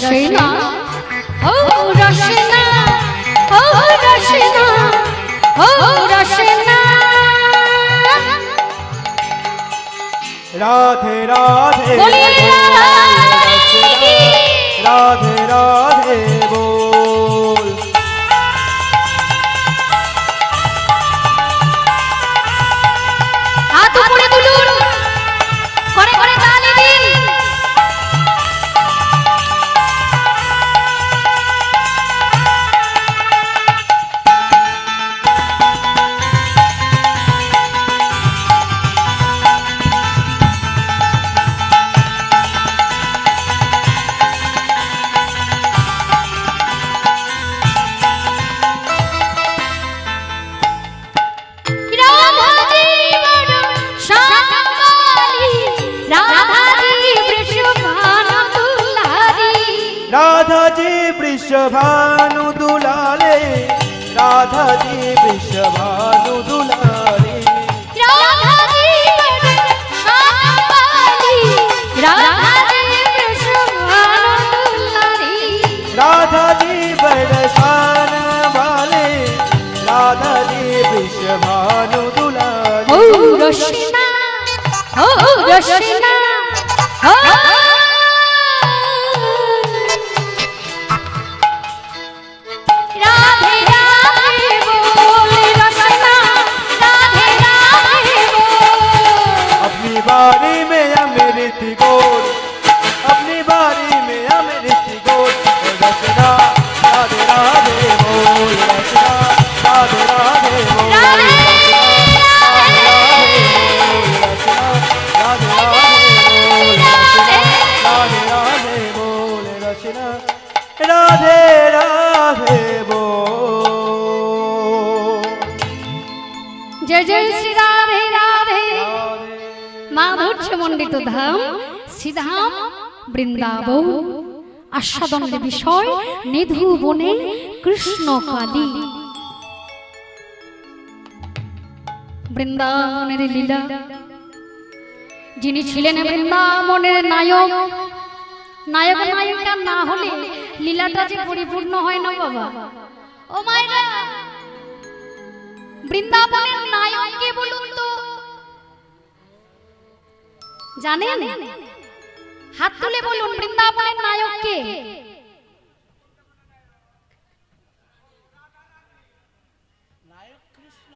রসনা ও রসনা ও রসনা ও রসনা রাধে রাধে রাধে রাধে বল হাত উপরে তুলুন করে করে তালি দিন राधा जी वृषभानु दुलारे राधा जी वृषभानु दुलारे राधा जी वृषभानु दुलारी राधा जी बरसान वाले राधा जी वृषभानु दुलारे ओ रसना ओ रसना ओ बारी में अमृत गोद अपनी बारी में अमृत गोद रचना राधे राधे बोल रचना राधे राधे बोल राधे राधे बोल रचना राधे राधे बोल जय जय श्री राधे राधे माधुर्य मंडित धाम श्रीधाम बृंदावन आस्वादনের বিষয় নিধু বনে কৃষ্ণ কালী বৃন্দাবনের লীলা যিনি ছিলেন বৃন্দাবনের নায়ক নায়ক নায়িকা না হলে লীলাটা যে পরিপূর্ণ হয় না বাবা ও মায়েরা বৃন্দাবনের নায়ক কে বলুন তো জানেন হাত তুলে বলুন বৃন্দাবনের নায়ক কে